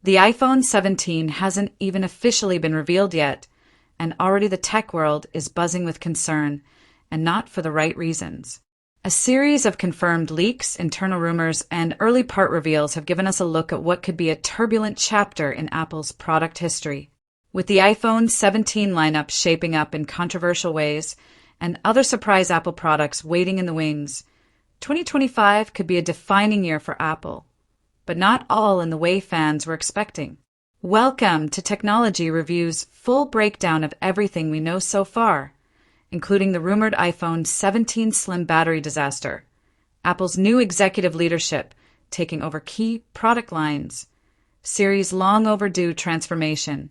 The iPhone 17 hasn't even officially been revealed yet, and already the tech world is buzzing with concern, and not for the right reasons. A series of confirmed leaks, internal rumors, and early part reveals have given us a look at what could be a turbulent chapter in Apple's product history. With the iPhone 17 lineup shaping up in controversial ways and other surprise Apple products waiting in the wings, 2025 could be a defining year for Apple, but not all in the way fans were expecting. Welcome to Technology Review's full breakdown of everything we know so far, including the rumored iPhone 17 Slim battery disaster, Apple's new executive leadership taking over key product lines, Siri's long overdue transformation,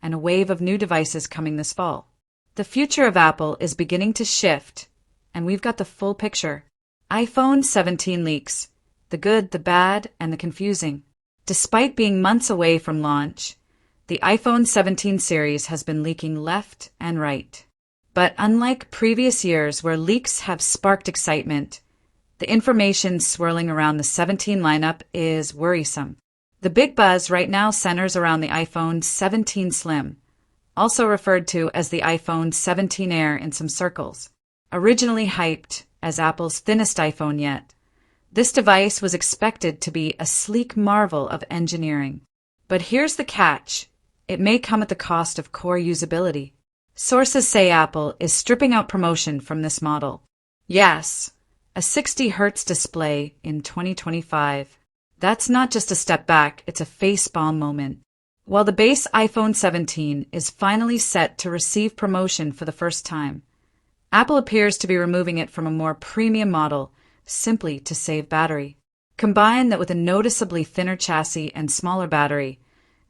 and a wave of new devices coming this fall. The future of Apple is beginning to shift, and we've got the full picture. iPhone 17 leaks, the good, the bad, and the confusing. Despite being months away from launch, the iPhone 17 series has been leaking left and right. But unlike previous years where leaks have sparked excitement, the information swirling around the 17 lineup is worrisome. The big buzz right now centers around the iPhone 17 Slim, also referred to as the iPhone 17 Air in some circles. Originally hyped as Apple's thinnest iPhone yet, this device was expected to be a sleek marvel of engineering. But here's the catch: it may come at the cost of core usability. Sources say Apple is stripping out promotion from this model. Yes, a 60 Hz display in 2025. That's not just a step back, it's a facepalm moment. While the base iPhone 17 is finally set to receive promotion for the first time, Apple appears to be removing it from a more premium model simply to save battery. Combine that with a noticeably thinner chassis and smaller battery,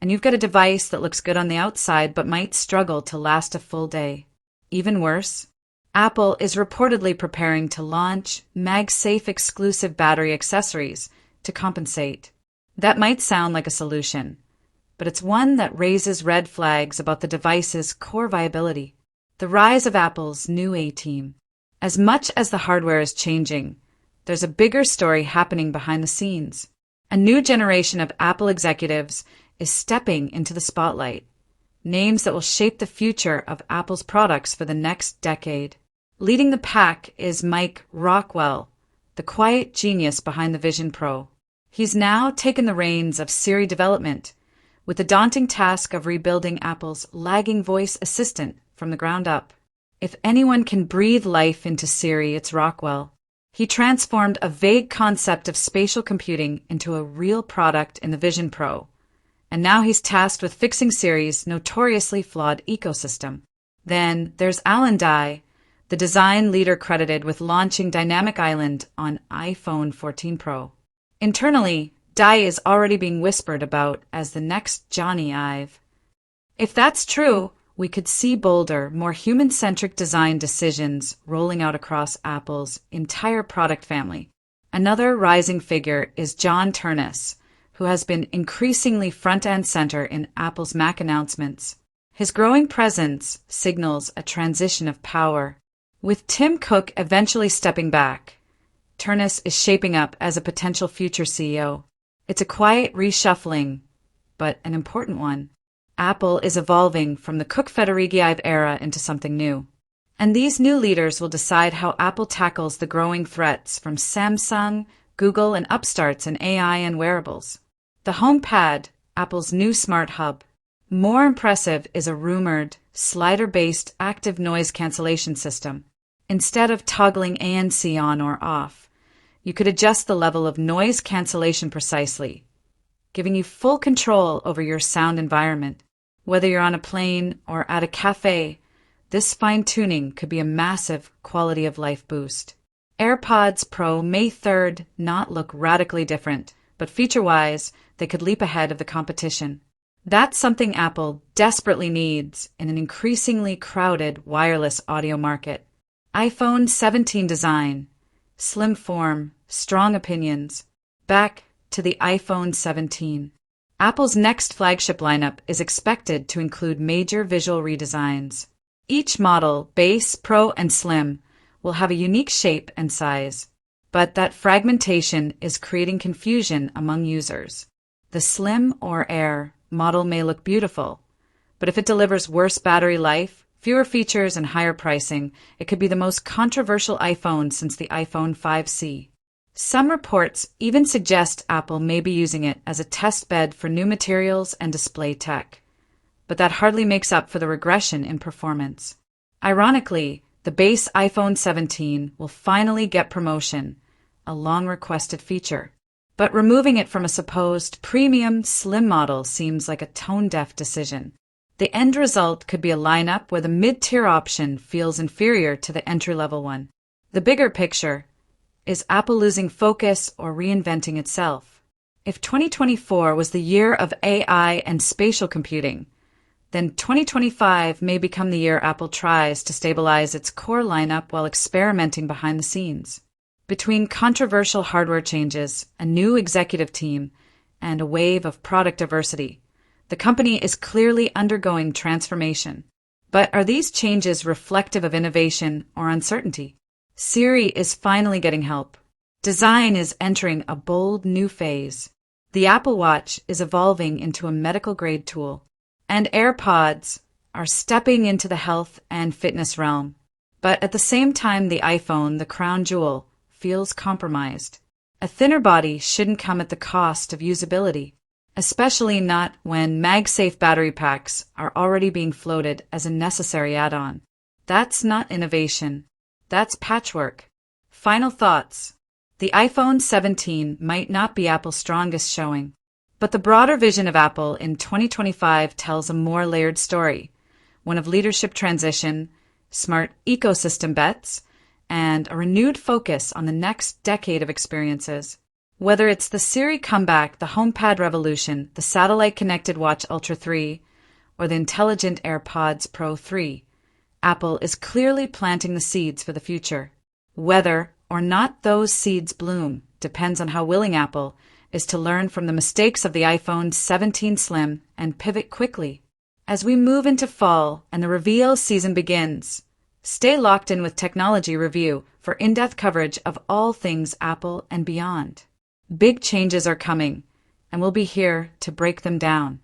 and you've got a device that looks good on the outside but might struggle to last a full day. Even worse, Apple is reportedly preparing to launch MagSafe exclusive battery accessories to compensate. That might sound like a solution, but it's one that raises red flags about the device's core viability. The rise of Apple's new A-team. As much as the hardware is changing, there's a bigger story happening behind the scenes. A new generation of Apple executives is stepping into the spotlight. Names that will shape the future of Apple's products for the next decade. Leading the pack is Mike Rockwell, the quiet genius behind the Vision Pro. He's now taken the reins of Siri development, with the daunting task of rebuilding Apple's lagging voice assistant from the ground up. If anyone can breathe life into Siri, it's Rockwell. He transformed a vague concept of spatial computing into a real product in the Vision Pro, and now he's tasked with fixing Siri's notoriously flawed ecosystem. Then there's Alan Dye, the design leader credited with launching Dynamic Island on iPhone 14 Pro. Internally, Dye is already being whispered about as the next Johnny Ive. If that's true, we could see bolder, more human-centric design decisions rolling out across Apple's entire product family. Another rising figure is John Ternus, who has been increasingly front and center in Apple's Mac announcements. His growing presence signals a transition of power. With Tim Cook eventually stepping back, Ternus is shaping up as a potential future CEO. It's a quiet reshuffling, but an important one. Apple is evolving from the Cook-Federighi era into something new. And these new leaders will decide how Apple tackles the growing threats from Samsung, Google, and upstarts in AI and wearables. The HomePad, Apple's new smart hub. More impressive is a rumored, slider-based active noise cancellation system. Instead of toggling ANC on or off, you could adjust the level of noise cancellation precisely, giving you full control over your sound environment. Whether you're on a plane or at a cafe, this fine-tuning could be a massive quality-of-life boost. AirPods Pro may 3rd not look radically different, but feature-wise, they could leap ahead of the competition. That's something Apple desperately needs in an increasingly crowded wireless audio market. iPhone 17 design, slim form, strong opinions. Back to the iPhone 17. Apple's next flagship lineup is expected to include major visual redesigns. Each model, base, Pro, and Slim, will have a unique shape and size, but that fragmentation is creating confusion among users. The The Slim or Air model may look beautiful, but if it delivers worse battery life, fewer features, and higher pricing, it could be the most controversial iPhone since the iPhone 5C. Some reports even suggest Apple may be using it as a test bed for new materials and display tech. But that hardly makes up for the regression in performance. Ironically, the base iPhone 17 will finally get promotion, a long-requested feature. But removing it from a supposed premium slim model seems like a tone-deaf decision. The end result could be a lineup where the mid-tier option feels inferior to the entry-level one. The bigger picture is Apple losing focus or reinventing itself. If 2024 was the year of AI and spatial computing, then 2025 may become the year Apple tries to stabilize its core lineup while experimenting behind the scenes. Between controversial hardware changes, a new executive team, and a wave of product diversity, the company is clearly undergoing transformation. But are these changes reflective of innovation or uncertainty? Siri is finally getting help. Design is entering a bold new phase. The Apple Watch is evolving into a medical-grade tool. And AirPods are stepping into the health and fitness realm. But at the same time, the iPhone, the crown jewel, feels compromised. A thinner body shouldn't come at the cost of usability, especially not when MagSafe battery packs are already being floated as a necessary add-on. That's not innovation. That's patchwork. Final thoughts. The iPhone 17 might not be Apple's strongest showing, but the broader vision of Apple in 2025 tells a more layered story, one of leadership transition, smart ecosystem bets, and a renewed focus on the next decade of experiences. Whether it's the Siri comeback, the HomePad revolution, the satellite-connected Watch Ultra 3, or the intelligent AirPods Pro 3, Apple is clearly planting the seeds for the future. Whether or not those seeds bloom depends on how willing Apple is to learn from the mistakes of the iPhone 17 Slim and pivot quickly. As we move into fall and the reveal season begins, stay locked in with Technology Review for in-depth coverage of all things Apple and beyond. Big changes are coming, and we'll be here to break them down.